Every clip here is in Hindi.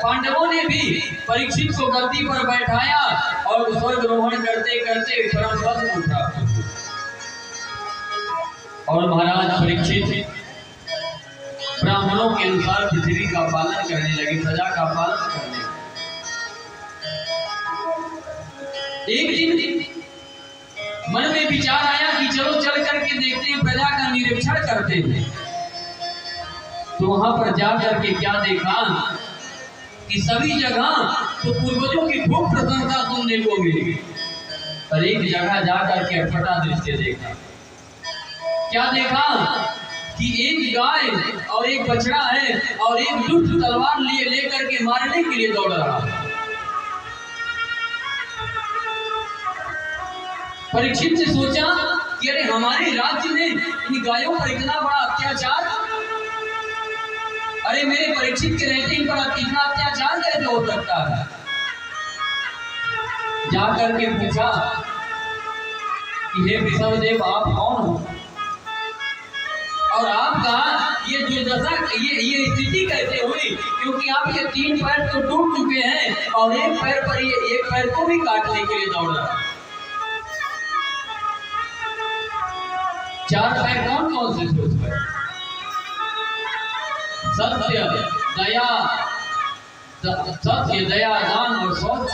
पांडवों ने भी परीक्षित को गद्दी पर बैठाया और स्वर्गारोहण करते करते परम पद को प्राप्त हुए। और महाराज परीक्षित ब्राह्मणों के अनुसार पृथ्वी का पालन करने लगे, प्रजा का पालन करने लगे। एक दिन मन में विचार आया कि चलो चल करके देखते हैं, प्रजा का निरीक्षण करते हैं। तो वहां पर जा करके क्या देखा कि सभी जगह तो पूर्वजों की खूब प्रशंसा सुनने को मिली, पर एक जगह जा करके अटपटा दृश्य देखा। क्या देखा कि एक गाय और एक बछड़ा है और एक दुष्ट तलवार लिए लेकर के मारने के लिए दौड़ रहा है। परीक्षित ने सोचा कि अरे हमारे राज्य में इन गायों पर इतना बड़ा अत्याचार, अरे मेरे परीक्षित के रहते इन पर इतना अत्याचार कैसे हो सकता है। जाकर के पूछा कि हे वृषभदेव आप कौन हो और आपका ये दुर्दशा, ये स्थिति कैसे हुई, क्योंकि आप ये 3 पैर तो टूट चुके हैं और एक पैर पर ये एक पैर को भी काटने के लिए दौड़ रहा है। 4 पैर कौन कौन से थे उस पर? सत्य, दया, सत्य, दया, दान और शौच,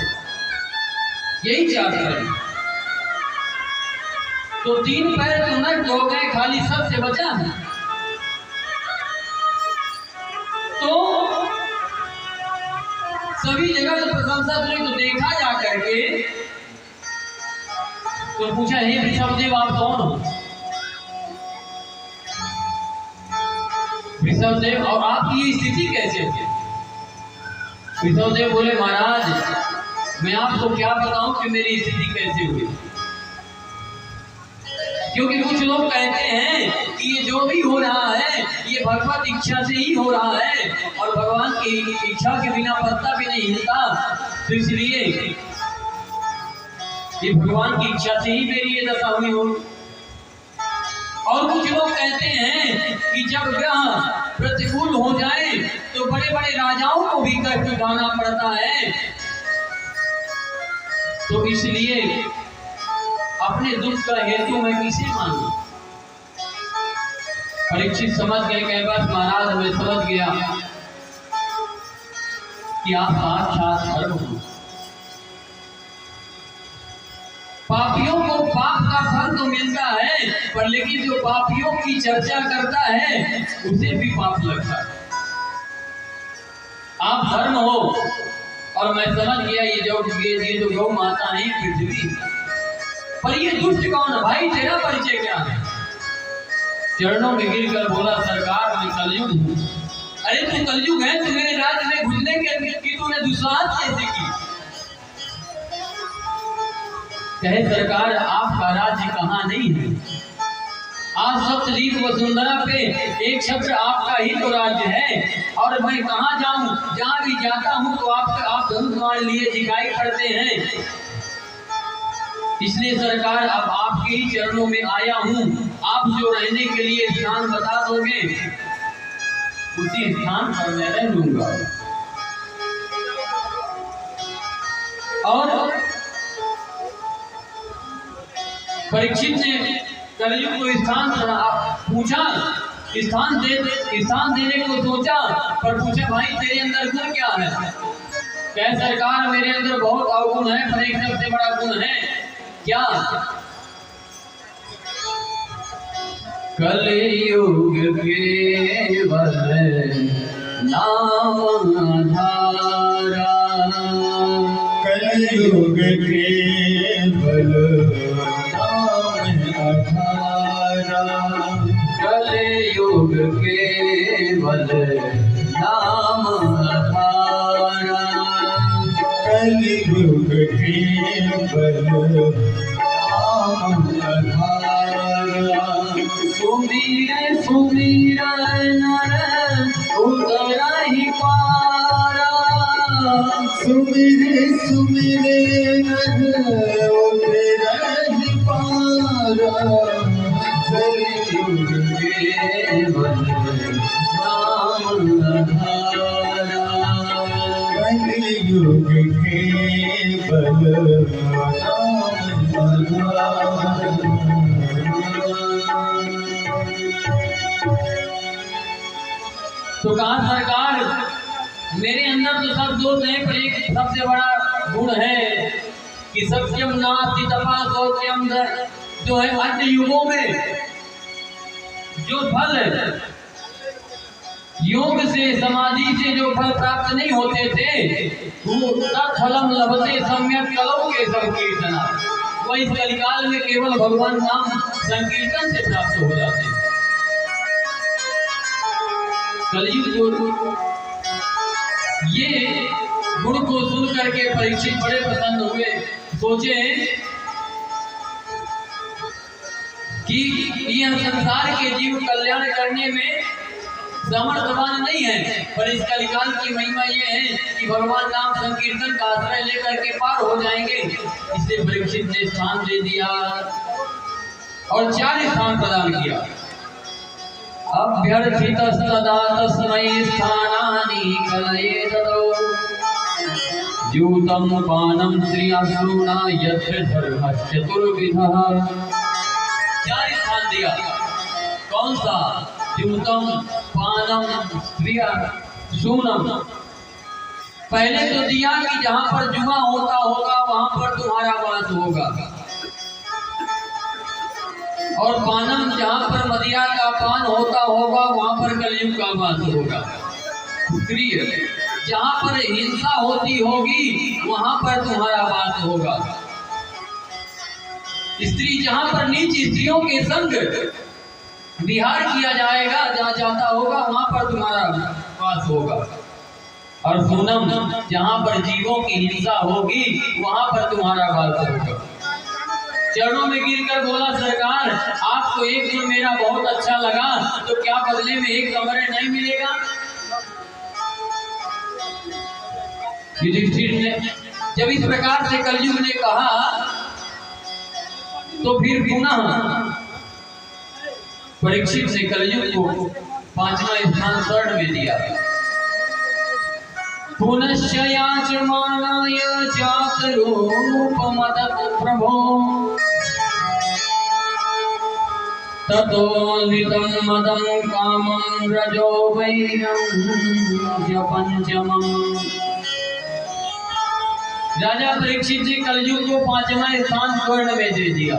यही 4 पैर। तो 3 पैर तो नष्ट हो गए, खाली सत्य बचा है। तो सभी जगह से प्रशंसा सुनी, तो देखा जा करके तो पूछा हे वृषभदेव आप कौन हो? वृषभदेव और आपकी स्थिति कैसे थी? वृषभदेव बोले महाराज मैं आपको क्या बताऊं कि मेरी स्थिति कैसे हुई, क्योंकि कुछ लोग कहते हैं कि ये जो भी हो रहा है ये भगवत इच्छा से ही हो रहा है और भगवान की इच्छा के बिना पत्ता भी नहीं हिलता, तो इसलिए ये भगवान की इच्छा से ही मेरी ये दशा हुई हो। और कुछ लोग कहते हैं कि जब ग्रह प्रतिकूल हो जाए तो बड़े बड़े राजाओं को भी कष्ट उठाना पड़ता है, तो इसलिए अपने दुख का हेतु मैं किसे मानूं? परीक्षित समझ गए कि बस महाराज मैं समझ गया कि आप साक्षात धर्म हो। पापियों को पाप का फल तो मिलता है, पर लेकिन जो पापियों की चर्चा करता है उसे भी पाप लगता है। आप धर्म हो और मैं समझ गया ये जो गौ माता है पृथ्वी, पर ये दुष्ट कौन है भाई, तेरा परिचय क्या है? चरणों में गिरकर बोला सरकार मैं कलयुग हूँ। अरे तू कलयुग है, तू मेरे राज्य में घुसने की तूने दुस्साहस कैसे की? कहे सरकार आपका राज्य कहाँ नहीं है, आज सप्तद्वीप वसुंधरा पे एक छत्र आपका ही तो राज्य है, और मैं कहाँ जाऊँ, जहाँ भी जाता हूँ तो आप धनुष मान लिए दिखाई पड़ते हैं। इसलिए सरकार अब आपके ही चरणों में आया हूँ, आप जो रहने के लिए स्थान बता दोगे उसी स्थान पर मैं रह लूंगा। और परीक्षित ने कलयुग को स्थान पूछा, स्थान देने को सोचा, पर पूछा भाई तेरे अंदर गुण क्या है? कह सरकार मेरे अंदर बहुत अवगुण है, पर एक सबसे बड़ा गुण है। क्या? कलयुग केवल नाम धारा, कलयुग केवल कलयुग केवल नाम धारा, कलयुग केवल नाम धारा। सुमिर सुमिर नर उतरा ही पारा, सुमिर सुमिर नर उतरा ही पारा, कलयुग केवल नाम धारा, कलयुग केवल राम आधार। तो कहा सरकार मेरे अंदर तो सब दोष हैं, पर एक सबसे बड़ा गुण है कि सत्यम नास्ति तपा शौचम, जो है अन्य युगों में जो फल योग से समाधि से जो फल प्राप्त नहीं होते थे वो तत्फलम लभते सम्यक कलौ के सब कीर्तना, वह इस कलिकाल में केवल भगवान नाम संकीर्तन से प्राप्त हो जाते हैं। कलयुग ये गुण को सुन करके परीक्षित बड़े प्रसन्न हुए, सोचे कि यह संसार के जीव कल्याण करने में समर्थवान नहीं है, पर इस कलिकाल की महिमा ये है कि भगवान नाम संकीर्तन का आश्रय लेकर के पार हो जाएंगे। इसलिए परीक्षित ने स्थान दे दिया और 4 स्थान प्रदान किया। अभ्यर्थितस्तदा तस्मै स्थानानि कलये ददौ, जूतं पानं स्त्रियासूना यत्र धर्मश्चतुर्विधः। 4 स्थान दिया। कौन सा? जूतम पानम स्त्रियासूनम। पहले तो दिया कि जहां पर जुआ होता होगा वहां पर तुम्हारा वास होगा, और पानम जहां पर मदिरा का पान होता होगा वहां पर कलयुग का वास होगा। स्त्री जहां पर हिंसा होती होगी वहां पर तुम्हारा वास होगा। स्त्री जहां पर नीच स्त्रियों के संग विहार किया जाएगा, जहाँ जाता होगा वहां पर तुम्हारा वास होगा। और सूनम जहां पर जीवों की हिंसा होगी वहां पर तुम्हारा वास होगा। चरणों में गिरकर बोला सरकार आपको एक गुण मेरा बहुत अच्छा लगा, तो क्या बदले में एक कमरे नहीं मिलेगा? युधिष्ठिर ने जब इस प्रकार से कलयुग ने कहा तो फिर पुनः परीक्षित ने कलयुग को 5वां स्थान स्वर्ण में दिया। पुनश्च याचमानाय चातरूपमदत् प्रभो, ततोऽन्वितं मदं कामं रजो वैरं च पंचमम्। राजा परीक्षित ने कलयुग को 5वां स्थान स्वर्ण में दे दिया,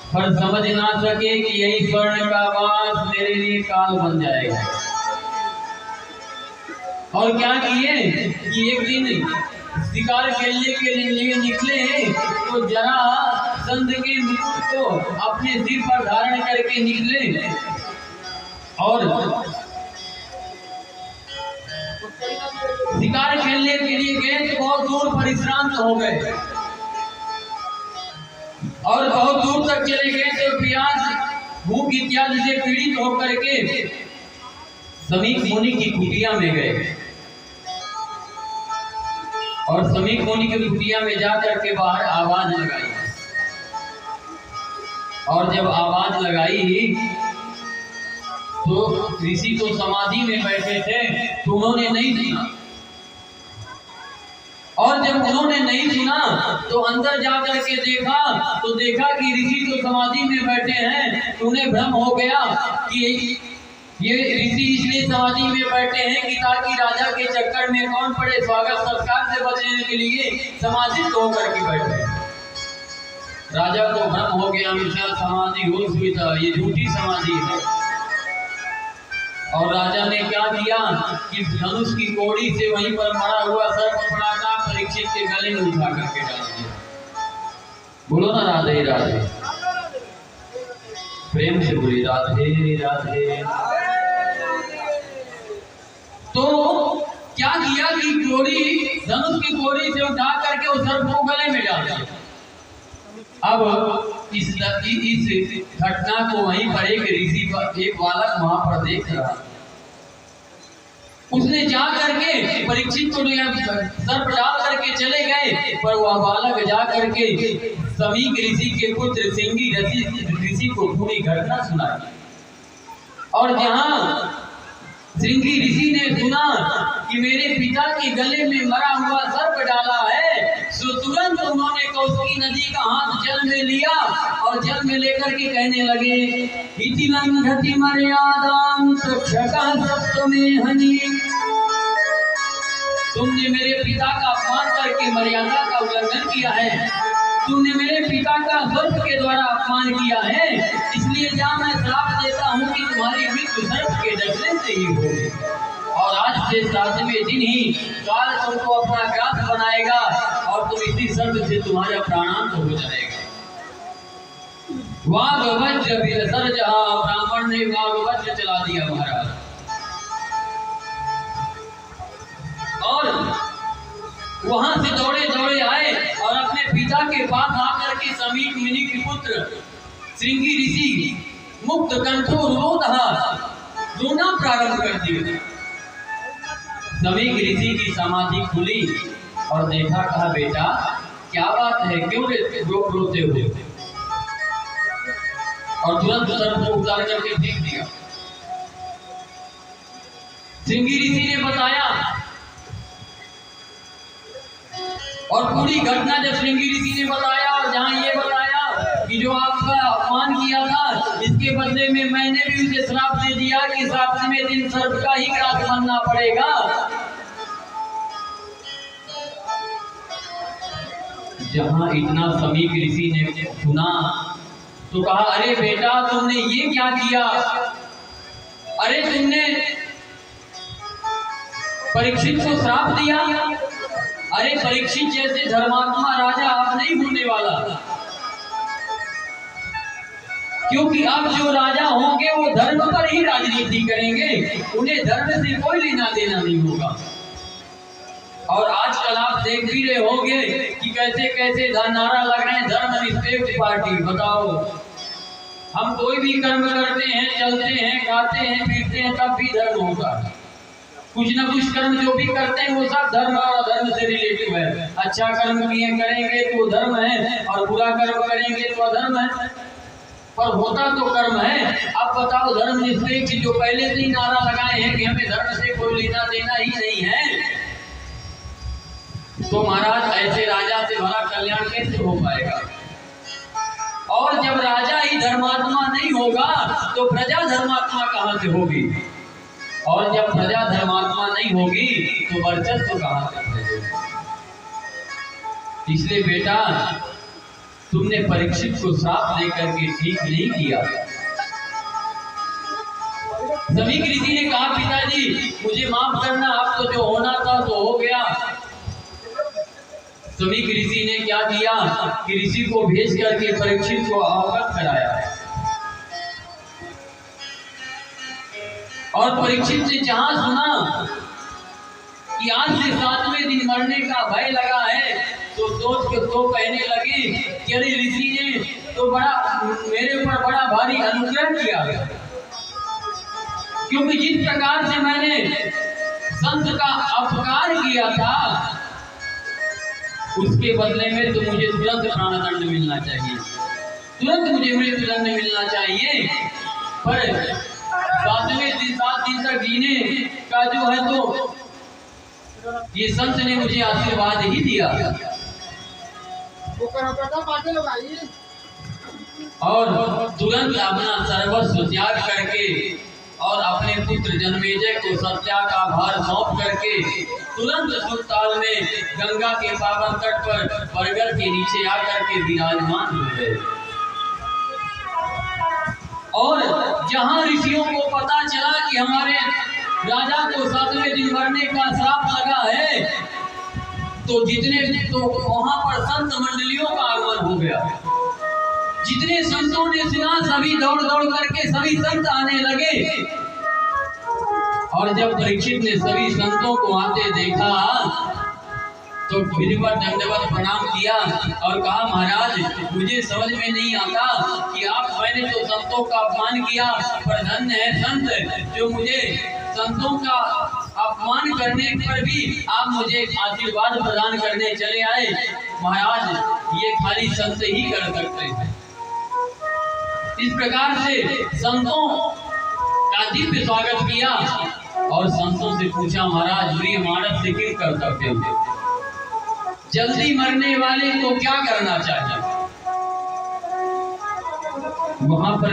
पर समझ ना सके कि यही स्वर्ण का वास मेरे लिए काल बन जाएगा। और क्या किए कि एक दिन शिकार खेलने के लिए निकले तो जरा संत के मुकुट को अपने सिर पर धारण करके निकले और शिकार खेलने के लिए गए तो बहुत दूर परिश्रांत हो गए और बहुत दूर तक चले गए तो प्यास भूख इत्यादि से पीड़ित होकर के समीप मुनि की कुटिया में गए और समीप मुनि की कुटिया में जाकर के बाहर आवाज लगाई। और जब आवाज लगाई तो ऋषि तो समाधि में बैठे थे तो उन्होंने नहीं सुना, और जब उन्होंने नहीं सुना तो अंदर जाकर के देखा तो देखा कि ऋषि तो समाधि में बैठे हैं। तो उन्हें भ्रम हो गया कि ये ऋषि इसलिए समाधि में बैठे हैं कि ताकि राजा के चक्कर में कौन पड़े, स्वागत सत्कार से बचने के लिए समाधित होकर के बैठे। राजा को भ्रम हो गया, हमेशा समाधि हो सुविधा, ये झूठी समाधि है। और राजा ने क्या किया कि धनुष की कोड़ी से वहीं पर मरा हुआ सर्प पड़ाका परीक्षित के गले में उठा करके डाल दिया। बोलो ना राधे राधे, प्रेम से बोली राधे राधे। तो क्या किया कि कोड़ी, धनुष की कोड़ी से उठा करके उस सर्प को गले में डाल दिया। अब इस घटना को वहीं पर एक ऋषि एक बालक वहां पर देख रहा, उसने जा करके परीक्षित को सर्प डाल करके चले गए, पर वह बालक जा करके समीक ऋषि के पुत्र सिंगी ऋषि को पूरी घटना सुनाई। और जहां श्रृंगी ऋषि ने सुना कि मेरे पिता के गले में मरा हुआ सर्प डाला है, तो तुरंत उन्होंने कौशिकी नदी का हाथ जल में लिया और जल में लेकर के कहने लगे, इति लंघति मर्यादां तक्षकः सप्तमेहनि। तुमने मेरे पिता का अपमान करके मर्यादा का उल्लंघन किया है, तुमने मेरे पिता का सर्प के द्वारा अपमान किया है, इसलिए जहाँ मैं श्राप देता हूँ कि तुम्हारी मृत्यु सर्प के डसने से ही होगी। और आज से 7वें दिन ही काल तुमको अपना ग्रास बनाएगा और तुम इसी सर्प से तुम्हारा प्राणांत हो जाएगा। वाघ वज्र विलसर जहाँ ब्राह्मण ने वाघ वज्र चला दिया महाराज। और वहां से दौड़े दौड़े आए और अपने पिता के पास आकर के समीप मुनि के पुत्र श्रृंगी ऋषि मुक्त कंठो रोना प्रारंभ कर दिए। समीप ऋषि की समाधि खुली और देखा, कहा बेटा क्या बात है, क्यों रोते हुए? और तुरंत सर्प को उतार करके फेंक दिया। श्रृंगी ऋषि ने बताया और पूरी घटना जब श्रृंगी ऋषि ने बताया और जहाँ ये बताया कि जो आपका अपमान किया था इसके बदले में मैंने भी उसे श्राप दे दिया कि 7वें दिन सर्प का ही ग्रास बनना पड़ेगा। जहाँ इतना समीप ऋषि ने सुना तो कहा, अरे बेटा तुमने ये क्या किया? अरे तुमने परीक्षित को श्राप दिया। अरे परीक्षित जैसे धर्मात्मा राजा अब नहीं होने वाला, क्योंकि अब जो राजा होंगे वो धर्म पर ही राजनीति करेंगे, उन्हें धर्म से कोई लेना देना नहीं होगा। और आजकल आप देख भी रहे होंगे कि कैसे कैसे नारा लग रहे हैं, धर्मनिरपेक्ष पार्टी। बताओ, हम कोई भी कर्म करते हैं, चलते हैं, खाते हैं, पीते हैं, तब भी धर्म होगा। कुछ न कुछ कर्म जो भी करते हैं वो सब धर्म और अधर्म से रिलेटिव है। अच्छा कर्म किए करेंगे तो धर्म है और बुरा कर्म करेंगे तो अधर्म है, पर होता तो कर्म है। अब बताओ, धर्म निरपेक्ष जो पहले से ही नारा लगाए हैं कि हमें धर्म से कोई लेना देना ही नहीं है, तो महाराज ऐसे राजा से भला कल्याण कैसे हो पाएगा? और जब राजा ही धर्मात्मा नहीं होगा तो प्रजा धर्मात्मा कहाँ से होगी? और जब प्रजा धर्मात्मा नहीं होगी तो वर्चस्व कहाँ से मिलेगा? इसलिए बेटा तुमने परीक्षित को श्राप देकर के ठीक नहीं किया। समीक ऋषि ने कहा, पिताजी मुझे माफ करना, अब तो जो होना था तो हो गया। समीक ऋषि ने क्या किया कि ऋषि को भेज करके परीक्षित को अवगत कराया। और परीक्षित से जहां सुना कि आज से 7वें दिन मरने का भय लगा है तो सोच के तो कहने लगे कि अरे ऋषि ने तो मेरे ऊपर बड़ा भारी अनुग्रह किया है, क्योंकि जिस प्रकार से मैंने संत का अपकार किया था उसके बदले में तो मुझे तुरंत प्राणदंड मिलना चाहिए, तुरंत मुझे मृत्युदंड मिलना चाहिए। पर 7 दिन तक जीने का जो है तो ये संत ने मुझे आशीर्वाद ही दिया। और तुरंत अपना सर्वस्व त्याग करके और अपने पुत्र जन्मेजय को सत्या का भार सौंप करके तुरंत सुखताल में गंगा के पावन तट पर बरगद के नीचे आकर के विराजमान हो गए। और जहां ऋषियों को पता चला कि हमारे राजा को 7वें दिन मरने का श्राप लगा है तो वहां पर संत मंडलियों का आगमन हो गया। जितने संतों ने सुना सभी दौड़ दौड़ करके सभी संत आने लगे। और जब परीक्षित ने सभी संतों को आते देखा तो विधिवत दंडवत प्रणाम किया और कहा, महाराज मुझे समझ में नहीं आता कि मैंने तो संतों का अपमान किया, पर धन्य है संत जो मुझे संतों का अपमान करने पर भी आप मुझे आशीर्वाद प्रदान करने चले आए। महाराज ये खाली संत ही कर सकते हैं। इस प्रकार से संतों का दिव्य स्वागत किया और संतों से पूछा, महाराज प्रिय मानस से किन कर्तव्य थे? जल्दी मरने वाले को क्या करना चाहिए? वहां पर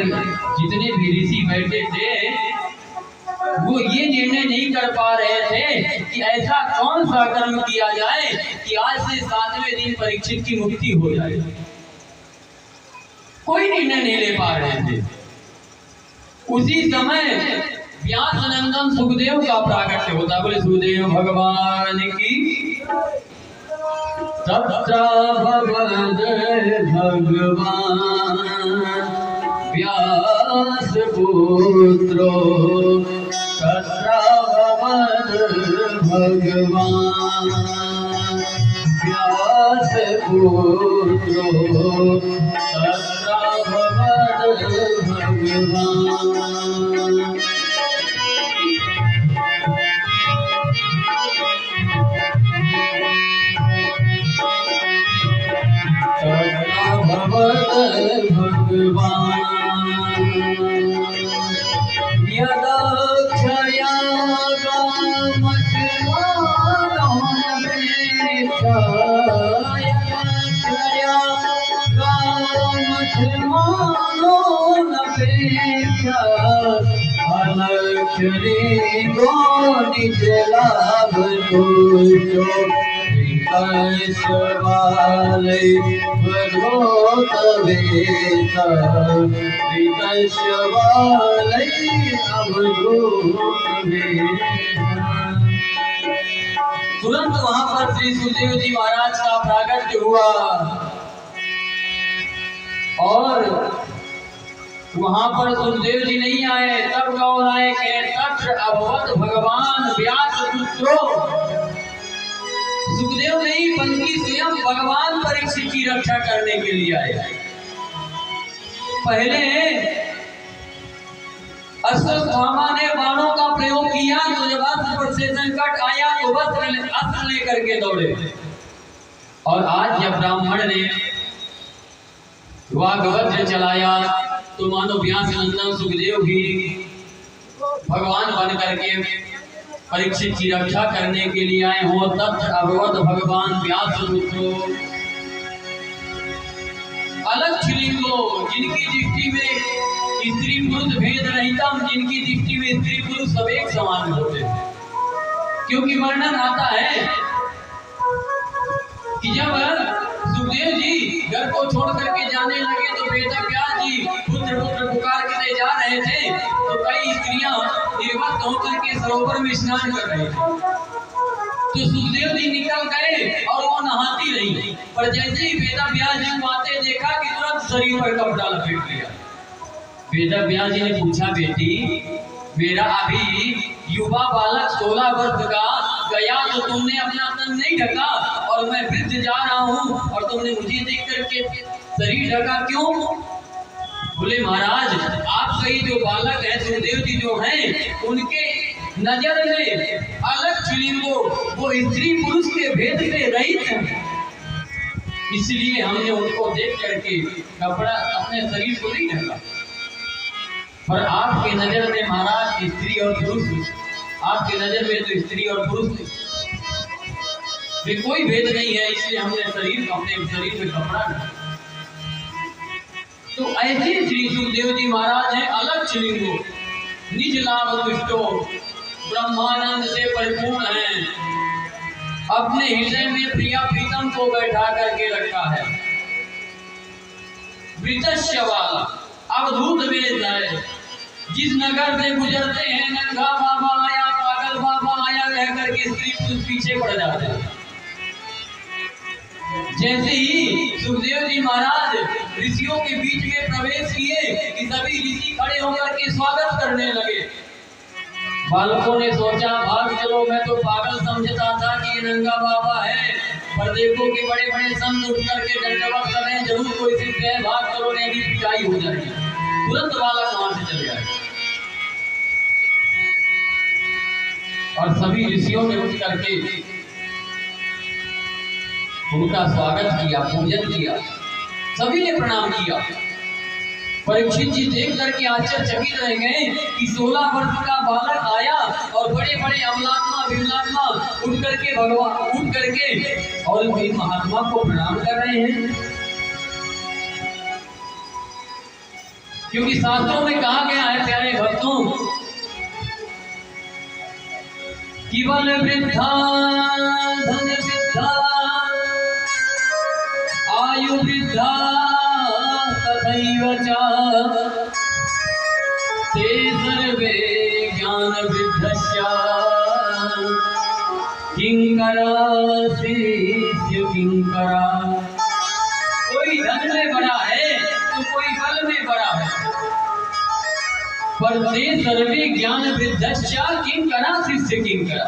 जितने भी ऋषि बैठे थे वो ये निर्णय नहीं कर पा रहे थे कि ऐसा कौन सा कर्म किया जाए कि आज से 7वें दिन परीक्षित की मुक्ति हो जाए। कोई निर्णय नहीं ले पा रहे थे। उसी समय व्यास नंदन सुखदेव का प्राकट्य होता। बोले सुखदेव भगवान की। तत्र भगवद भगवान व्यास पुत्रो तत्र भगवद भगवान व्यास पुत्रो तत्र भगवद भगवान। भगवान यदा क्षया अलक्षरी गो निज लाभ सवाले भगवत वेता सवाले अवधूत वेता। तुरंत वहां पर श्री सुखदेव जी महाराज का प्राकट्य हुआ और वहां पर सुखदेव जी नहीं आए, तब गौर आए के तत्र अभवत भगवान व्यास पुत्रो। सुखदेव नहीं बल्कि स्वयं भगवान परीक्षित की रक्षा करने के लिए आए। पहले अश्वत्थामा ने बाणों का प्रयोग किया तो जब अस्त्र पर से संकट आया तो अस्त्र लेकर के दौड़े। और आज जब ब्राह्मण ने वाग्वज्र चलाया तो मानो व्यास नंदन सुखदेव भी भगवान बन करके परीक्षित की रक्षा करने के लिए आए हो। तत्र अभवत भगवान व्यास पुत्रो। अलग लिंगो जिनकी दृष्टि में स्त्री पुरुष भेद रहितम, जिनकी दृष्टि में स्त्री पुरुष सब एक समान होते हैं। क्योंकि वर्णन आता है कि जब सुखदेव जी घर को छोड़ करके जाने लगे तो बेटा व्यास जी पुत्र पुत्र पुकार के जा रहे थे तो कई स्त्रियां निर्वस्त्र होकर के सरोवर में स्नान कर रही थी। तो सुखदेव जी निकल गए और वो नहाती रही, पर जैसे ही वेदा व्यास जी को आते देखा कि तुरंत शरीर पर कपड़ा लपेट लिया। वेदा व्यास जी ने पूछा, बेटी मेरा अभी युवा बालक 16 वर्ष का गया तो तुमने अपना तन नहीं ढका और मैं वृद्ध जा रहा हूँ और तुमने मुझे देख करके शरीर ढका क्यों? बोले महाराज आप कई जो बालक हैं सुखदेव जी जो हैं उनके नजर में अलग लिंगो वो स्त्री पुरुष के भेद से रहित हैं, इसलिए हमने उनको देख करके कपड़ा अपने शरीर को नहीं ढका। पर आपके नजर में महाराज स्त्री और पुरुष, आपके नजर में तो स्त्री और पुरुष में कोई भेद नहीं है, इसलिए हमने अपने शरीर में कपड़ा ढका। तो ऐसे श्री सुखदेव जी महाराज हैं अलग लिंगो, निज लाभ दुष्टो, ब्रह्मानंद से परिपूर्ण हैं, अपने हृदय में प्रिया प्रीतम को बैठा करके रखा है। वृतस्य वाला अवधूत वेद है, जिस नगर से गुजरते हैं नंगा बाबा आया पागल बाबा आया कह करके स्त्री पुरुष पीछे पड़ जाते हैं। जैसे ही सुखदेव जी महाराज ऋषियों के बीच में प्रवेश किए कि सभी ऋषि खड़े होकर के स्वागत करने लगे। बालकों ने सोचा भाग चलो, मैं तो पागल समझता था कि ये नंगा बाबा है, पर देखो कि बड़े बड़े संत उठ करके दंडवत कर रहे हैं, जरूर कोई सिद्ध है, भाग चलो नहीं भी पिटाई हो जाएगी। तुरंत बालक वहां से चले गए और सभी ऋषियों ने उठ करके उनका स्वागत किया, पूजन किया, सभी ने प्रणाम किया। परीक्षित जी देख करके आश्चर्यचकित रह गए कि 16 वर्ष का बालक आया और बड़े बड़े अमलात्मा विमलात्मा उठ करके और भी महात्मा को प्रणाम कर रहे हैं। क्योंकि शास्त्रों में कहा गया है प्यारे भक्तों, केवल वृद्धा धन वृद्धा आयु वृद्धा तथैव च ते सर्वे ज्ञान वृद्धस्य किंकरा शिष्य किंकरा। कोई धन में बड़ा है तो कोई बल में बड़ा है, पर ते सर्वे ज्ञान वृद्धस्य किंकरा शिष्य किंकरा।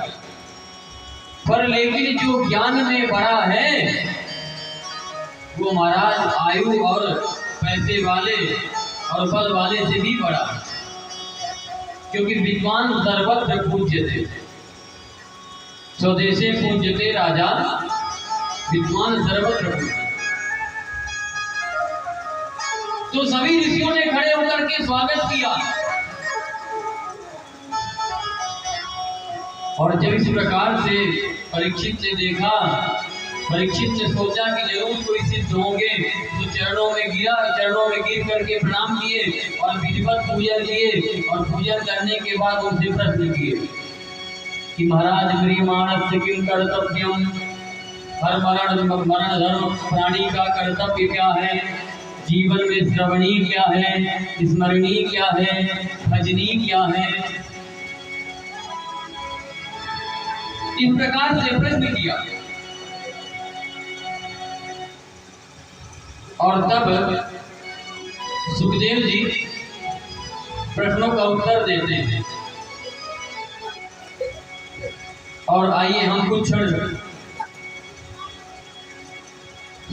पर लेकिन जो ज्ञान में बड़ा है वो महाराज आयु और पैसे वाले और बल वाले से भी बड़ा है। क्योंकि विद्वान सर्वत्र पूज्यते, स्वदेशे पूज्यते राजा, विद्वान सर्वत्र पूज्यते। तो सभी ऋषियों ने खड़े होकर के स्वागत किया। और जब इस प्रकार से परीक्षित ने देखा, परीक्षित ने सोचा कि जरूर कोई सिद्ध होंगे, तो चरणों में गिर करके प्रणाम किए और विधिवत पूजन किए। और पूजन करने के बाद उनसे प्रश्न किए कि महाराज म्रियमाणस्य किं कर्तव्यम, हर मरण धर्म प्राणी का कर्तव्य क्या है, जीवन में श्रवणी क्या है, स्मरणी क्या है, भजनी क्या है। इस प्रकार से प्रश्न किया। और तब सुखदेव जी प्रश्नों का उत्तर देते हैं। और आइए हम कुछ क्षण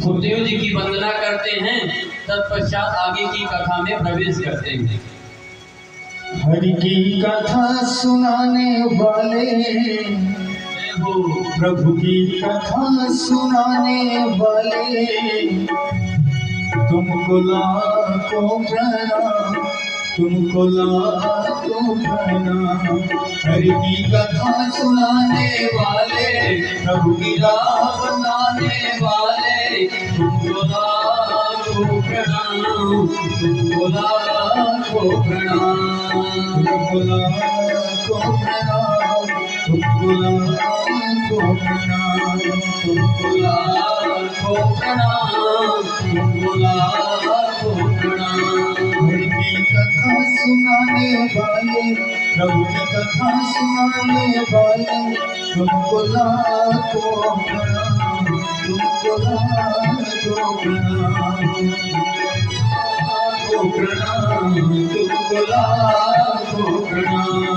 सुखदेव जी की वंदना करते हैं, तत्पश्चात आगे की कथा में प्रवेश करते हैं। हरि की कथा सुनाने वाले हो, प्रभु की कथा सुनाने वाले, तुमको लाखों प्रणाम, तुमको लाखों प्रणाम। हरि की कथा सुनाने वाले, प्रभु की राह बनाने वाले, तुमको लाखों प्रणाम, तुमको लाखों प्रणाम, तुमको लाखों प्रणाम, तुमको लाखों प्रणाम, तुमको लाखों प्रणाम, तुमको लाखों प्रणाम। हरि की कथा सुनाने वाले, प्रभु की कथा सुनाने वाले, तुमको लाखों प्रणाम, तुमको लाखों प्रणाम, लाखों प्रणाम, तुमको लाखों प्रणाम।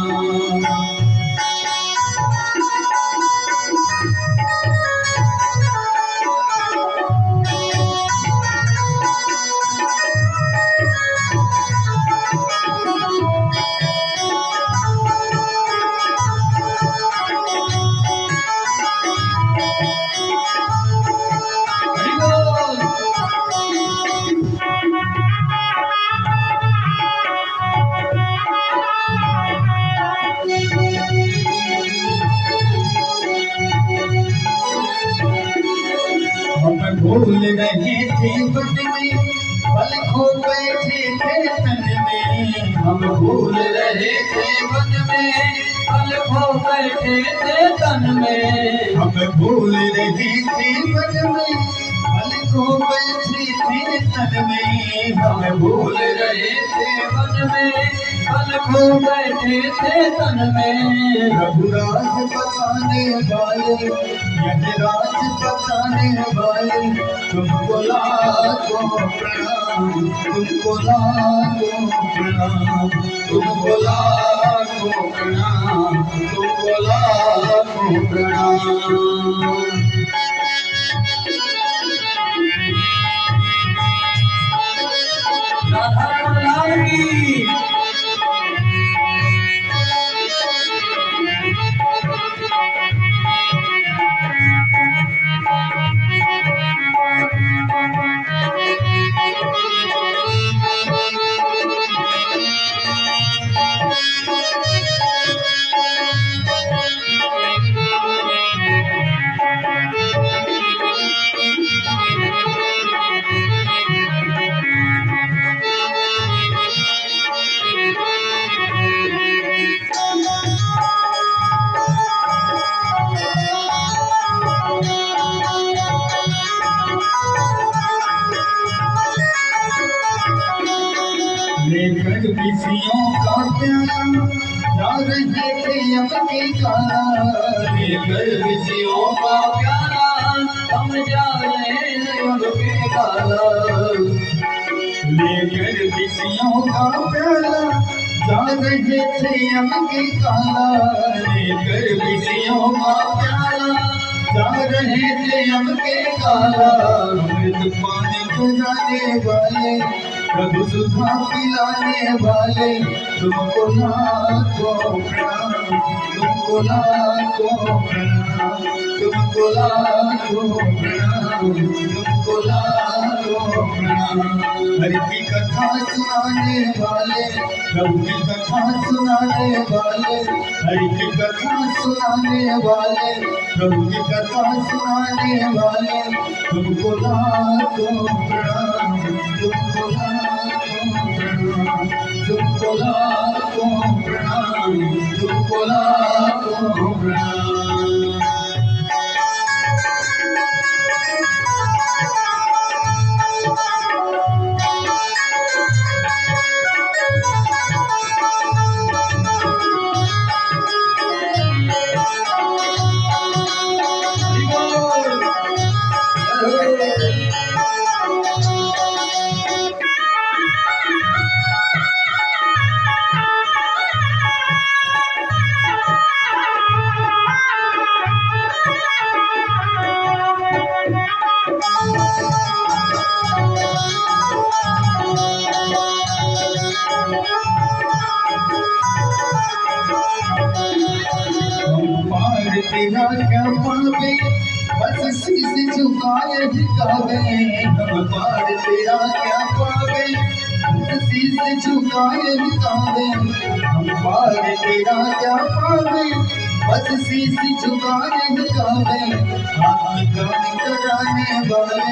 हम भूल रहे थे बद में, पल खो बैठे थे तन में। हम भूल रहे थे बद में, पल खो बैठे थे तन में। हम भूल रहे थे बद में, पल खो बैठे थे तन में। हम भूल रहे थे बद में, पल खो बैठे थे तन में। प्रभु राज बताने वाले, यह राज बताने वाले, तुमको लाखों प्रणाम, तुमको लाखों प्रणाम, तुमको लाखों प्रणाम, तुमको लाखों प्रणाम। राधा रमण की लेकर विषयों का प्याला हम जा रहे हैं उनके काला, लेकर विषयों का प्याला जा रहे थे उनके काला, लेकर विषयों का प्याला जा रहे थे उनके काला। अमृत पानी पिलाने वाले प्रभु सुधा पिलाने वाले तुमको लाखों प्रणाम, तुमको लाखों प्रणाम, तुमको लाखों प्रणाम, तुमको लाखों प्रणाम। हरि की कथा सुनाने वाले प्रभु की कथा सुनाने वाले, हरि की कथा सुनाने वाले प्रभु की कथा सुनाने वाले तुमको लाखों प्रणाम, तुमको लाखों प्रणाम, तुमको लाखों प्रणाम, तुमको लाखों प्रणाम। तेरा क्या पावे बस शीश झुकाए दिखावे, हम पार तेरा क्या पावे बस शीश झुकाए दिखावे, हम पार तेरा क्या पावे बस शीश झुकाए दिखावे। हम गान कराने वाले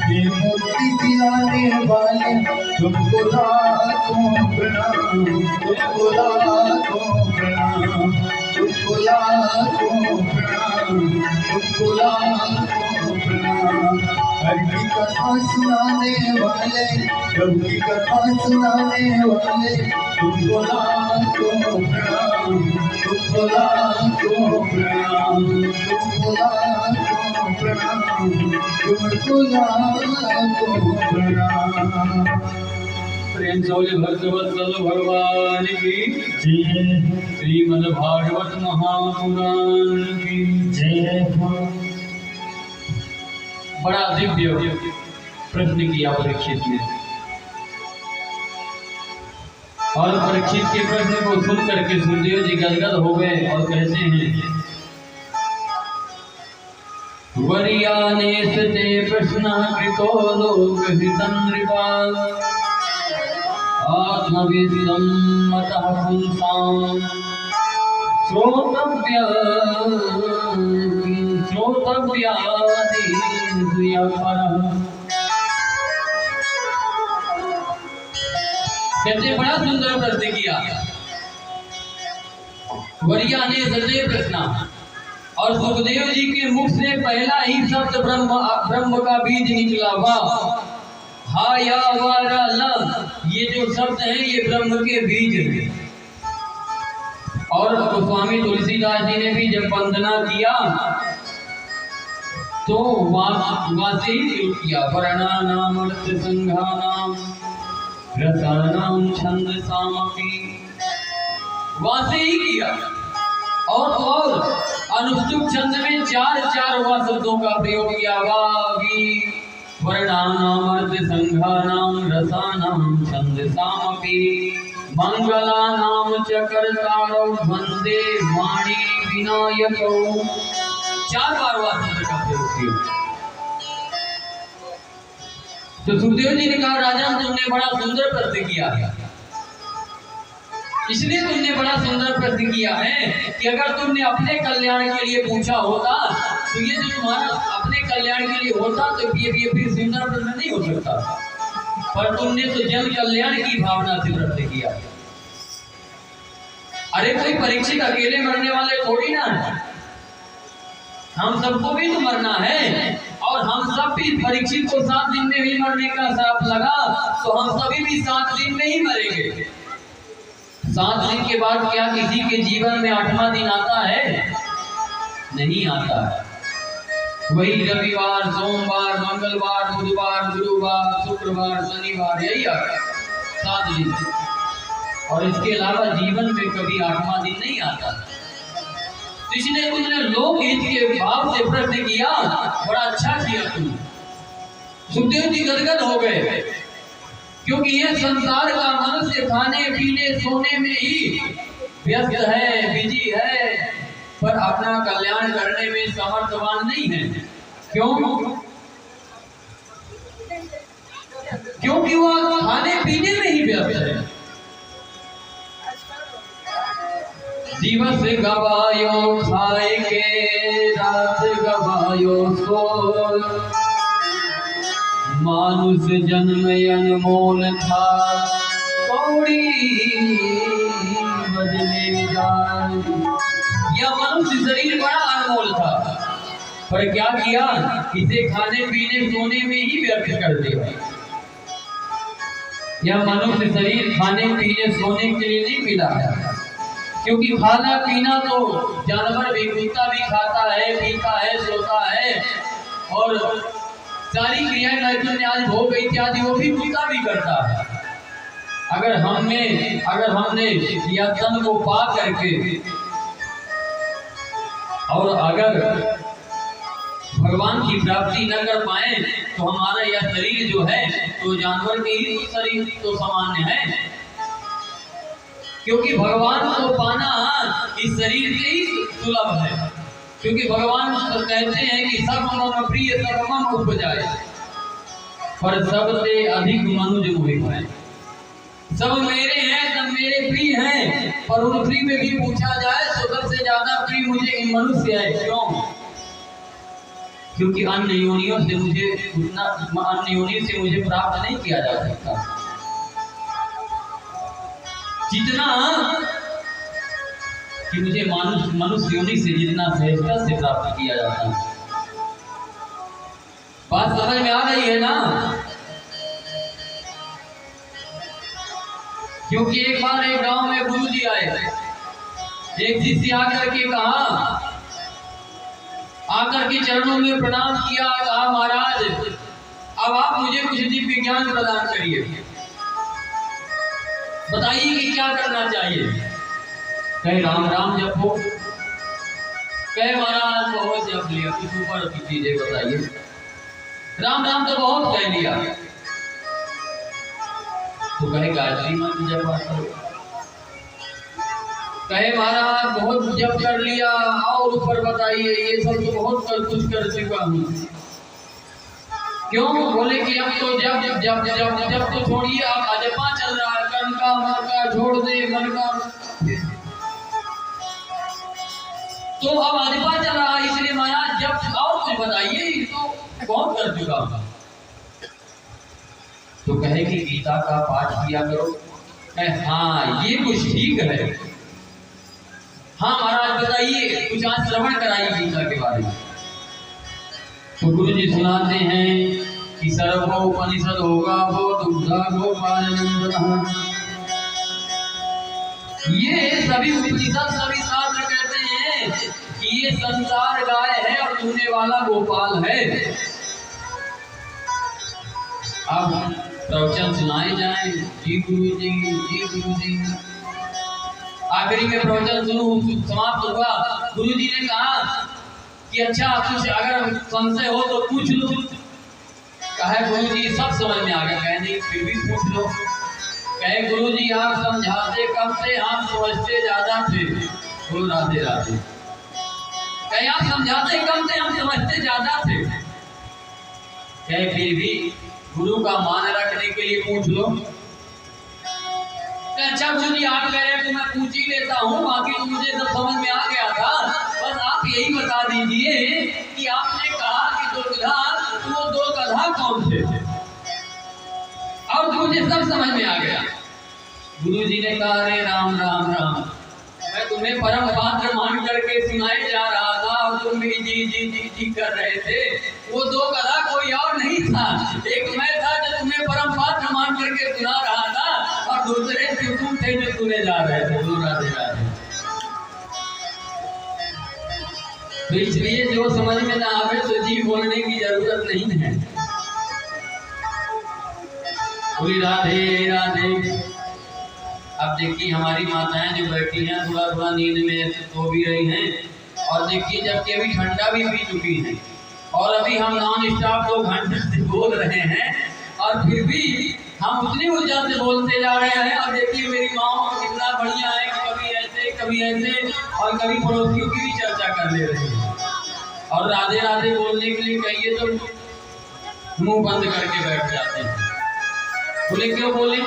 ये मुक्ति दिलाने वाले तुमको लाखों प्रणाम, तुमको लाखों प्रणाम, तुमको लाखों प्रणाम, तुमको लाखों प्रणाम। हरि की कथा सुनाने वाले प्रभु की कथा सुनाने वाले तुमको लाखों प्रणाम, तुमको लाखों प्रणाम, तुमको लाखों प्रणाम, तुमको लाखों प्रणाम। प्रेम से बोले भक्तवत्सल भगवान की जय, श्रीमद् भागवत महापुराण की जय। बड़ा दिव्य प्रश्न किया परीक्षित ने, और परीक्षित के प्रश्न को सुन करके सुखदेव जी गदगद हो गए और कहते हैं वर्यानेश ते प्रश्न कृतो लोकहितं नृपाल आत्मविदं मतः पुंसां श्रोतव्यादीन् यः। कहते बड़ा सुंदर प्रश्न किया वरिया ने सदैव प्रश्न, और सुखदेव जी के मुख से पहला ही शब्द ब्रह्म का बीज निकला। वाह, हा या वारा ल, ये जो शब्द है ये ब्रह्म के बीज हैं। और गोस्वामी तुलसीदास जी ने भी जब वंदना किया तो वासे ही शुरू किया, वर्णानाम अर्थ संघानाम रसानाम छंदसामपि, वासे ही किया। और अनुष्टुप छंद में चार वा शब्दों का प्रयोग किया। वागी वर्णानाम अर्थ संघानाम रसानाम छंदसामपि मंगलानाम च कर्तारौ वंदे वाणी विनायकौ, 4 बार वा शब्द का प्रयोग किया। तो सुखदेव जी ने कहा राजा तुमने बड़ा सुंदर प्रश्न किया है, इसलिए तुमने बड़ा सुंदर प्रश्न किया है कि अगर तुमने अपने कल्याण के लिए पूछा होता तो ये जो तुम्हारा अपने कल्याण के लिए होता तो ये फिर सुंदर प्रश्न नहीं हो सकता, पर तुमने तो जन कल्याण की भावना से प्रश्न किया। अरे कोई परीक्षित अकेले मरने वाले थोड़ी ना है, हम सबको भी तो मरना है, और हम सब भी परीक्षित को 7 दिन में भी मरने का श्राप लगा तो हम सभी भी 7 दिन में ही मरेंगे। 7 दिन के बाद क्या किसी के जीवन में 8वां दिन आता है? नहीं आता है। वही रविवार, सोमवार, मंगलवार, बुधवार, गुरुवार, शुक्रवार, शनिवार, यही आता है 7 दिन। और इसके अलावा जीवन में कभी 8वां दिन नहीं आता। तो इसने उसने लोकहित के भाव से प्रश्न किया, बड़ा अच्छा किया तुमने। सुखदेव जी गदगद हो गए, क्योंकि ये संसार का मनुष्य खाने पीने सोने में ही व्यस्त है, बिजी है, पर अपना कल्याण करने में समर्थवान नहीं है। क्यों? क्योंकि वह खाने पीने में ही व्यस्त है। दिवस गवायो खाए के, रात गवायो सो, मानुष जन्म अनमोल था, कौड़ी बदले जाए। यह मनुष्य शरीर बड़ा अनमोल था, पर क्या किया, इसे खाने पीने सोने में ही व्यर्थ कर दिया। यह मनुष्य शरीर खाने पीने सोने के लिए नहीं मिला है, क्योंकि खाना पीना तो जानवर भी, कुत्ता भी खाता है, पीता है, सोता है, और सारी क्रियाएं नैपुण्य आज भोग इत्यादि वो भी कुत्ता भी करता है। अगर हमने यह तन को पा करके और अगर भगवान की प्राप्ति न कर पाए, तो हमारा यह शरीर जो है तो जानवर के ही शरीर तो सामान्य है। क्योंकि भगवान को पाना इस शरीर से ही सुलभ है, क्योंकि भगवान कहते हैं कि सब मम प्रिय सब मम उपजाए, पर सबसे अधिक मनुज मोहि है। सब मेरे हैं, सब मेरे प्रिय हैं, पर उन प्रिय में भी पूछा जाए तो सबसे ज्यादा प्रिय मुझे मनुष्य है। क्यों? क्योंकि अन्य योनियों से मुझे प्राप्त नहीं किया जा सकता जितना कि मुझे मनुष्य योनि से जितना सहजता से प्राप्त किया जाता है। बात समझ में आ रही है ना? क्योंकि एक बार एक गांव में गुरु जी आए, एक शिष्य आकर के आकर के चरणों में प्रणाम किया, कहा महाराज अब आप मुझे कुछ दिव्य ज्ञान प्रदान करिए, बताइए कि क्या करना चाहिए। कहे राम राम जपो। कहे महाराज बहुत जप लिया, कुछ ऊपर की चीजें बताइए। राम राम तो बहुत कह लिया, तो कहे गायत्री मंत्र जपा करो। कहे महाराज बहुत जप कर लिया, और ऊपर बताइए। ये सब तो बहुत कुछ कर चुका हूँ। क्यों? बोले कि अब तो जब तो छोड़िए, अब अजपा चल रहा है, कर्म का मन का छोड़ दे, मन का तो अब अजपा चल रहा है, इसलिए महाराज जब और कुछ बताइए, तो बहुत कर चुका हूँ। तो कहे कि गीता का पाठ किया करो। हाँ ये कुछ ठीक है। हाँ महाराज बताइए, कुछ आज श्रवण कराइए गीता के बारे में। तो गुरु जी सुनाते हैं कि सर्वोपनिषद होगा वो दुग्धा गोपालनंदन। ये सभी उपनिषद सभी शास्त्र कहते हैं कि ये संसार गाय है और दुहने वाला गोपाल है। अब प्रवचन सुनाए जाए। जी गुरु जी, जी गुरु जी। आखिरी में प्रवचन शुरू समाप्त हुआ। गुरु जी ने कहा कि अच्छा कुछ अगर संशय हो तो पूछ लो। कहे गुरु जी सब समझ में आ गया। कहे नहीं फिर भी पूछ लो। कहे गुरु जी आप समझाते कम थे, हम समझते ज्यादा थे। बोल राधे राधे। कहे आप समझाते कम थे, हम समझते ज्यादा थे। कहे फिर भी गुरु का मान रखने के लिए पूछ लो। अच्छा गुरु जी आप कह रहे हैं तो मैं पूछ ही लेता हूँ, बाकी तो मुझे सब समझ में आ गया था। बस आप यही बता दीजिए कि आपने कहा कि दो गधा, तो वो दो गधा कौन थे? और मुझे सब समझ में आ गया। गुरु जी ने कहा अरे राम राम राम, मैं तुम्हें परम पात्र मान करके सुनाए जा रहा था और तुम भी जी जी जी जी कर रहे थे। वो दो गधा कोई और नहीं था, एक मैं था जो तुम्हें परम पात्र मान करके सुना रहा था, और दूसरे तुम थे जो सुने जा रहे थे। राधे राधे। तो इसलिए जो समझ में ना आवे तो जी बोलने की जरूरत नहीं है। बोली राधे राधे। अब देखिए हमारी माताएं जो बैठी हैं थोड़ा थोड़ा नींद में सो भी रही हैं, और देखिए जबकि अभी ठंडा भी पी चुकी है और अभी हम नॉन स्टॉप 2 घंटे से बोल रहे हैं और फिर भी हम उतनी ऊर्जा से बोलते जा रहे हैं। और देखिए मेरी माँ कितना बढ़िया है कि कभी ऐसे और कभी पड़ोसियों की भी चर्चा कर ले रही है। और राधे राधे बोलने के लिए कहिए तो मुंह बंद करके बैठ जाते हैं। बोले क्यों बोले?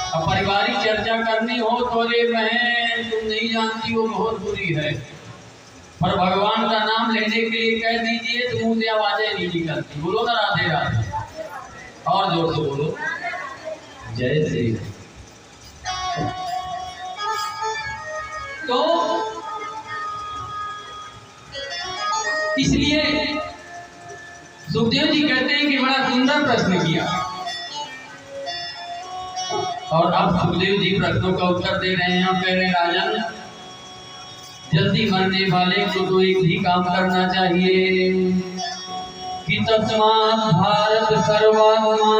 अब पारिवारिक चर्चा करनी हो तो अरे बहन तुम नहीं जानती वो बहुत बुरी है, पर भगवान का नाम लेने के लिए कह दीजिए तो मुंह से आवाजें नहीं निकलती। बोलो ना राधे राधे, और जोर से बोलो जय श्री। तो इसलिए सुखदेव जी कहते हैं कि बड़ा सुंदर प्रश्न किया, और अब सुखदेव जी प्रश्नों का उत्तर दे रहे हैं और कह रहे हैं राजन, जल्दी मरने वाले को तो एक ही काम करना चाहिए कि तस्मात् भारत सर्वात्मा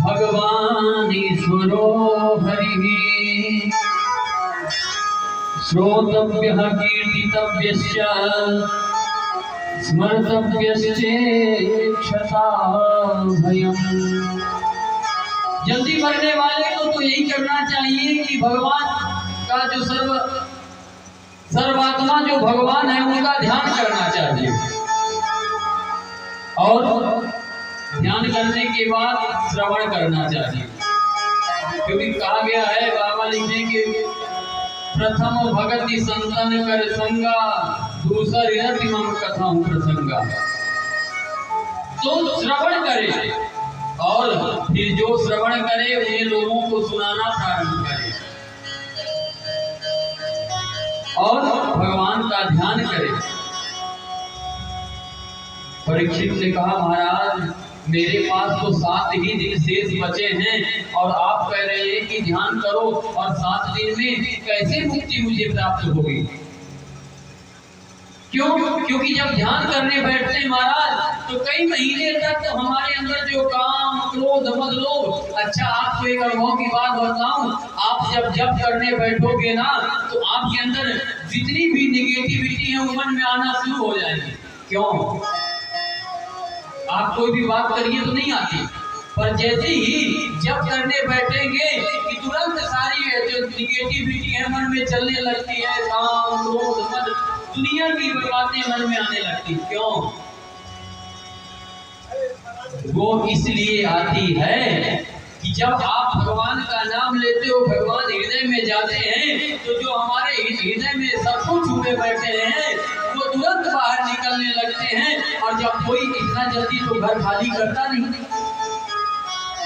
भगवान ईश्वरो हरिः श्रोतव्यः कीर्तितव्यश्च स्मर्तव्यश्चेक्षता भयम्। जल्दी मरने वाले को तो यही करना चाहिए कि भगवान का जो सर्वात्मा जो भगवान है उनका ध्यान करना चाहिए, और ध्यान करने के बाद श्रवण करना चाहिए। क्योंकि कहा गया है, बाबा लिखने के प्रथम भगति संतन कर संगा दूसर इमम कथा प्रसंगा। तो श्रवण करे और फिर जो श्रवण करे उन्हें लोगों को सुनाना प्रारंभ करे और भगवान का ध्यान करे। परीक्षित ने कहा महाराज मेरे पास तो 7 ही दिन शेष बचे हैं और आप कह रहे हैं कि ध्यान करो, और 7 दिन में कैसे मुक्ति मुझे प्राप्त होगी? क्यों? क्योंकि जब ध्यान करने बैठते हैं महाराज तो कई महीने तक तो हमारे अंदर जो काम क्रोध मद लोभ। अच्छा आपको एक अनुभव की बात बताऊं, आप जब जप करने बैठोगे ना तो आपके अंदर जितनी भी निगेटिविटी है वो मन में आना शुरू हो जाएगी। क्यों? आप कोई भी बात करिए तो नहीं आती, पर जैसे ही जब करने बैठेंगे कि तुरंत सारी जो निगेटिविटी है मन में चलने लगती है, काम क्रोध मद दुनिया की बातें मन में आने लगती। क्यों? वो इसलिए आती है कि जब आप भगवान का नाम लेते हो, भगवान हृदय में जाते हैं, तो जो हमारे हृदय में सब कुछ छुपे बैठे हैं वो तुरंत बाहर निकलने लगते हैं। और जब कोई इतना जल्दी तो घर खाली करता नहीं,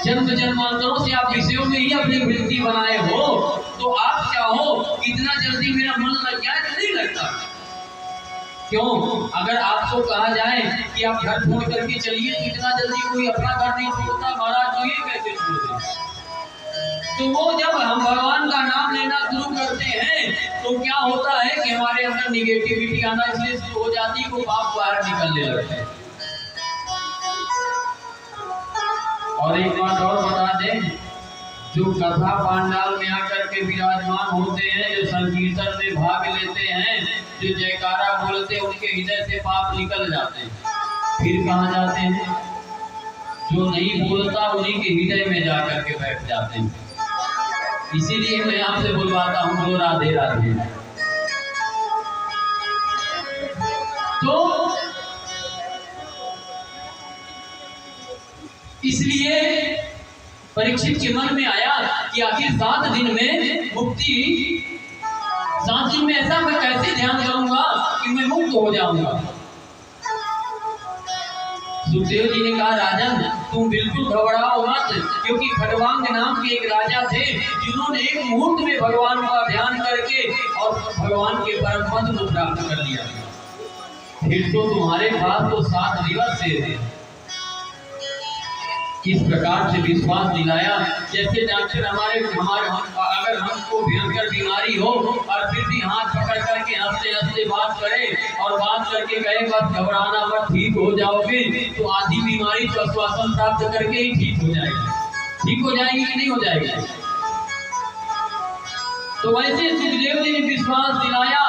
जन्म जन्मांतरों से आप विषयों में ही अपनी वृत्ति बनाए हो, तो आप चाहो कितना जल्दी मेरा मन लग जाए तो नहीं लगता। क्यों? अगर आपको कहा जाए कि आप घर छोड़ करके चलिए तो इतना जल्दी कोई अपना घर नहीं छोड़ता। महाराज तो ये कैसे छोड़ दें? तो वो जब हम भगवान का नाम लेना शुरू करते हैं तो क्या होता है कि हमारे अंदर निगेटिविटी आना इसलिए शुरू हो जाती है, वो बाप बाहर निकलने लगते हैं। और एक बात और बता दें, जो कथा पांडाल में आकर के विराजमान होते हैं, जो संकीर्तन में भाग लेते हैं, जो जयकारा बोलते हैं, उनके हृदय से पाप निकल जाते हैं। फिर कहाँ जाते हैं? जो नहीं बोलता उन्हीं के हृदय में जाकर के बैठ जाते हैं। इसीलिए मैं आपसे बुलवाता हूँ, बोलो राधे राधे। तो इसलिए परीक्षित के मन में आया कि आखिर 7 दिन में मुक्ति, 7 दिन में ऐसा मैं कैसे ध्यान करूंगा कि मैं मुक्त हो जाऊंगा। सुखदेव जी ने कहा राजन तुम बिल्कुल घबराओ मत, क्योंकि खड़वांग नाम के एक राजा थे जिन्होंने एक मुहूर्त में भगवान का ध्यान करके और भगवान के परम पद को प्राप्त कर लिया। फिर तो तुम्हारे पास तो 7 दिवस से इस प्रकार से विश्वास दिलाया। जैसे डॉक्टर अगर हमको भयंकर बीमारी हो और फिर भी हाथ पकड़ करके हंसते हंसते बात करे और बात करके कहे बस घबराना मत, ठीक हो जाओगे, तो आधी बीमारी तो आश्वासन प्राप्त करके ही ठीक हो जाएगी। ठीक हो जाएगी कि नहीं हो जाएगी? तो वैसे सुखदेव जी ने विश्वास दिलाया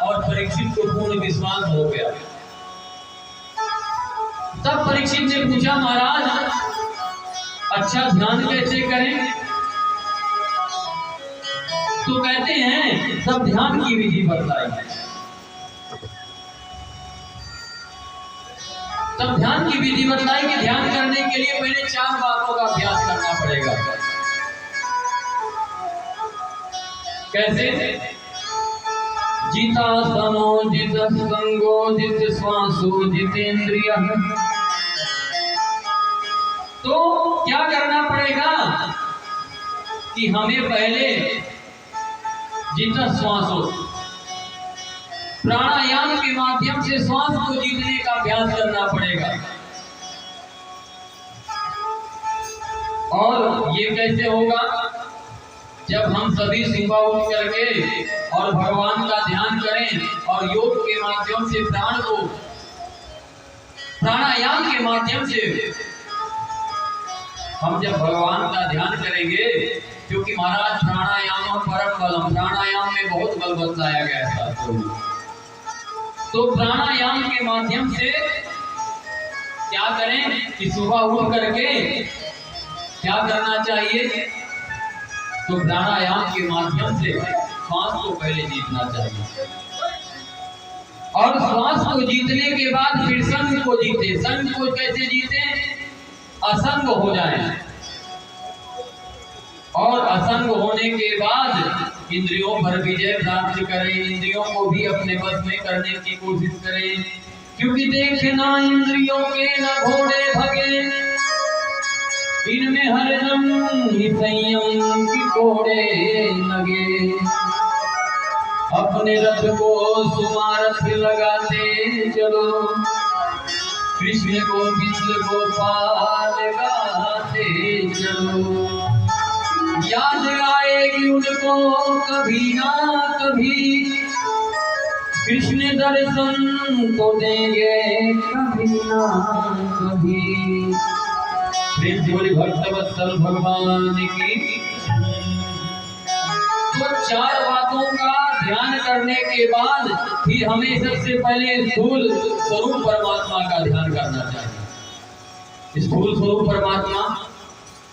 और परीक्षित को पूर्ण विश्वास हो गया। तब परीक्षित ने पूछा, महाराज अच्छा ध्यान कैसे करें? तो कहते हैं सब ध्यान की विधि बतलाई। तब ध्यान की विधि बतलाई कि ध्यान करने के लिए पहले 4 बातों का अभ्यास करना पड़ेगा। कैसे? जितासनो जित संगो जित श्वासो जितेंद्रिय। तो क्या करना पड़ेगा कि हमें पहले जितना श्वास हो, प्राणायाम के माध्यम से श्वास को जीतने का अभ्यास करना पड़ेगा। और ये कैसे होगा? जब हम सभी सुबह उठ करके और भगवान का ध्यान करें और योग के माध्यम से प्राण को, प्राणायाम के माध्यम से हम जब भगवान का ध्यान करेंगे, क्योंकि महाराज प्राणायाम परम बलम, प्राणायाम में बहुत बल बताया गया था। तो प्राणायाम के माध्यम से क्या करें कि सुबह उठ करके क्या करना चाहिए? तो प्राणायाम के माध्यम से श्वास को पहले जीतना चाहिए और श्वास को जीतने के बाद फिर संग को जीते। संग को कैसे जीते? असंग हो जाए और असंग होने के बाद इंद्रियों पर विजय प्राप्त करें, इंद्रियों को भी अपने बस में करने की कोशिश करें। क्योंकि देखना इंद्रियों के न घोड़े भगे, इनमें हरदम ही संयम की घोड़े लगे। अपने रथ को सुमारथ लगाते चलो, कृष्ण गोविंद गोपाल गाते चलो। याद आएगी उनको कभी ना कभी, कृष्ण दर्शन तो देंगे कभी ना कभी। बोले भक्त वत्सल भगवान की। तो 4 बातों का ध्यान करने के बाद फिर हमें सबसे पहले स्थूल स्वरूप परमात्मा का ध्यान करना चाहिए। स्थूल स्वरूप परमात्मा,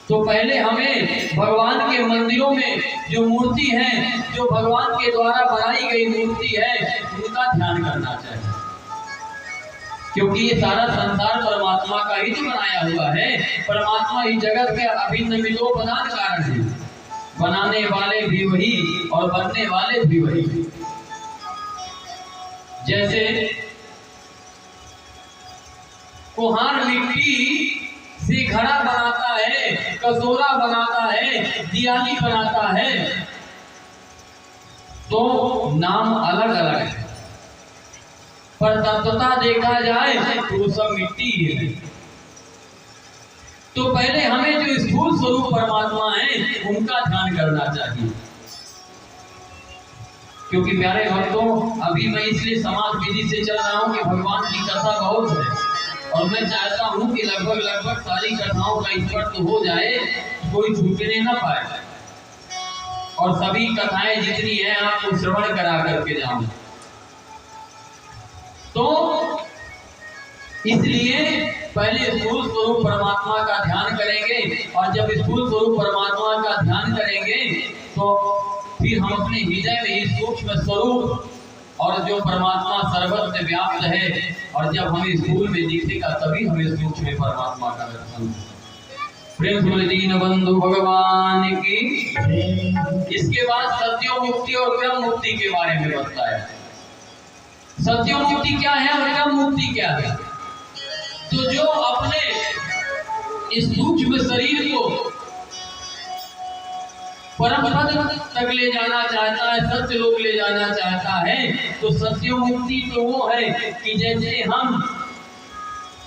तो पहले हमें भगवान के मंदिरों में जो मूर्ति है, जो भगवान के द्वारा बनाई गई मूर्ति है, उनका ध्यान करना चाहिए। क्योंकि ये सारा संसार परमात्मा का ही तो बनाया हुआ है। परमात्मा ही जगत के अभिन्न मिलोपदान कारण है। बनाने वाले भी वही और बनने वाले भी वही। जैसे कुम्हार मिट्टी से घड़ा बनाता है, कसोरा बनाता है, दियाली बनाता है, तो नाम अलग अलग है, पर तत्वता देखा जाए तो वो सब मिट्टी है। तो पहले हमें जो स्थूल स्वरूप परमात्मा है उनका ध्यान करना चाहिए। क्योंकि प्यारे भक्तों, अभी मैं इसलिए समाज विधि से चल रहा हूँ कि भगवान की कथा बहुत है और मैं चाहता हूँ कि लगभग सारी कथाओं का स्पर्श हो जाए, कोई छूटने ना पाए और सभी कथाएं जितनी है आपको श्रवण करा करके जाऊं। तो इसलिए पहले स्थूल स्वरूप परमात्मा का ध्यान करेंगे और जब स्थूल स्वरूप परमात्मा का ध्यान करेंगे तो फिर हम अपने हृदय में ही सूक्ष्म स्वरूप और जो परमात्मा सर्वत्र व्याप्त है, और जब हमें स्थूल में दिखेगा तभी हमें सूक्ष्म में परमात्मा का दर्शन। प्रेम से दीन बंधु भगवान की। इसके बाद सत्यो मुक्ति और क्रम मुक्ति के बारे में बताया। सत्यो मुक्ति क्या है और क्रम मुक्ति क्या है? तो जो अपने इस सूक्ष्म शरीर को परम पद तक ले जाना चाहता है, सत्य लोक ले जाना चाहता है, तो सत्य मुक्ति तो वो है कि जैसे हम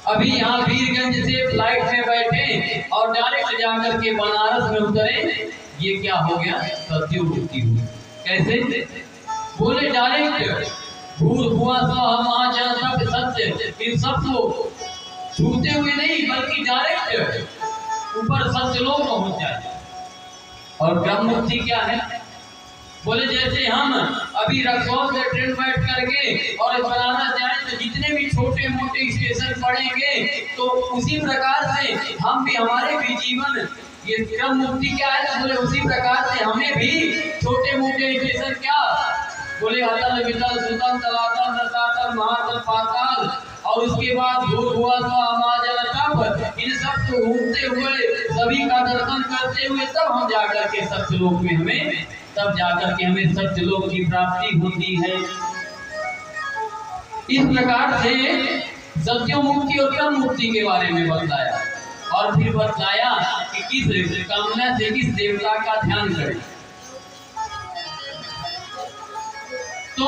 अभी यहाँ वीरगंज से फ्लाइट में बैठे और डायरेक्ट जाकर के बनारस में उतरे, ये क्या हो गया? सत्युमुक्ति हुई। कैसे? बोले डायरेक्ट भूर्भुवः स्वः महाजन सब सत्य, इन सबको छूते हुए नहीं बल्कि डायरेक्ट ऊपर सत्यलोक पहुंच जाए। और ब्रह्म मुक्ति क्या है? बोले जैसे हम अभी रक्सौल से ट्रेन बैठ करके और बनारस जाए तो जितने भी छोटे मोटे स्टेशन पड़ेंगे, तो उसी प्रकार से हम भी, हमारे भी जीवन, ये ब्रह्म मुक्ति क्या है? तो बोले उसी प्रकार से हमें भी छोटे मोटे स्टेशन क्या, बोले अतल वितल सुतल तलातल रसातल महातल पाताल, और उसके बाद भूर्भुवः स्वः महाजन तप, इन सब को घूमते हुए सभी का दर्शन करते हुए तब हम जाकर के सत्यलोक में हमें, तब जाकर के हमें सत्यलोक की प्राप्ति होती है। इस प्रकार से सत्य मुक्ति और ब्रह्म मुक्ति के बारे में बताया, और फिर बताया कि किस कामना से किस देवता का ध्यान करें। तो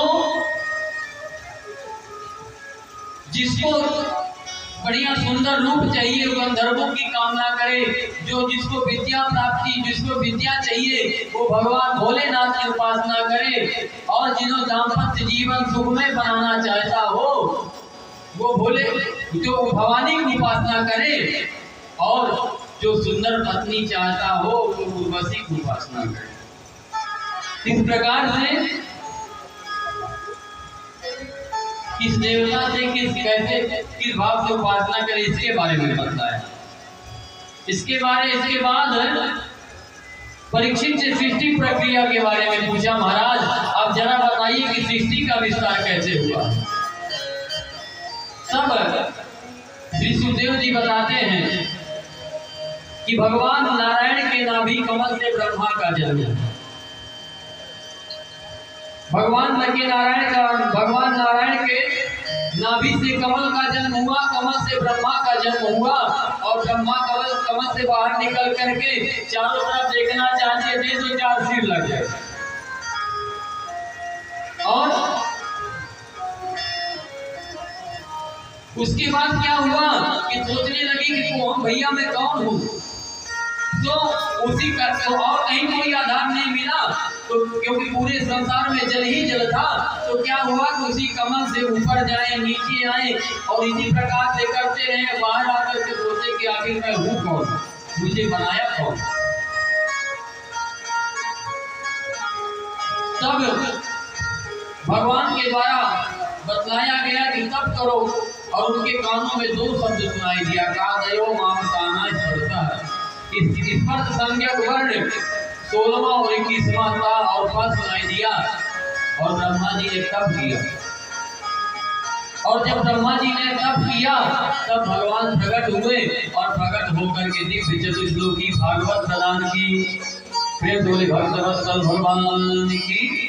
जिसको बढ़िया सुंदर रूप चाहिए वो गंधर्वों की कामना करे, जो जिसको विद्या प्राप्ति, जिसको विद्या चाहिए वो भगवान भोलेनाथ की उपासना करे, और जिन्हों दाम्पत्य जीवन सुखमय बनाना चाहता हो वो भोले, जो भवानी की उपासना करे, और जो सुंदर पत्नी चाहता हो वो उर्वशी की उपासना करे। इस प्रकार से किस देवता से कैसे किस भाव से उपासना करें इसके बारे में बताया। इसके बाद परीक्षित से सृष्टि प्रक्रिया के बारे में पूछा, महाराज आप जरा बताइए कि सृष्टि का विस्तार कैसे हुआ। तब श्री सुखदेव जी बताते हैं कि भगवान नारायण के नाभि कमल से ब्रह्मा का जन्म है। भगवान नारायण के नाभि से कमल का जन्म हुआ, कमल से ब्रह्मा का जन्म हुआ, और ब्रह्मा कमल से बाहर निकल करके चारों तरफ देखना चाहते थे तो 4 सिर लग गए। और उसके बाद क्या हुआ कि सोचने लगी कि कौन भैया मैं कौन हूँ, तो उसी का तो और कहीं कोई आधार नहीं मिला, तो क्योंकि पूरे संसार में जल ही जल था, तो क्या हुआ कि उसी कमल से ऊपर जाए नीचे आए और इसी प्रकार से करते रहे। बाहर आकर के सोचे कि आखिर मैं हूँ कौन, मुझे बनाया कौन। तब भगवान के द्वारा बतलाया गया कि तब करो, और उनके कानों में 2 शब्द सुनाई दिया, कादयो माम साना स्पर्शः। इस स्पर्श संज्ञक वर्ण 16वां और 21वां था, और फल सुनाई दिया, और ब्रह्मा जी ने तप किया। और जब ब्रह्मा जी ने तप किया तब भगवान प्रकट हुए, और प्रकट होकर के दिव्य चतुश्लोकी भागवत प्रदान की। प्रेम बोले भक्त वत्सल भगवान की।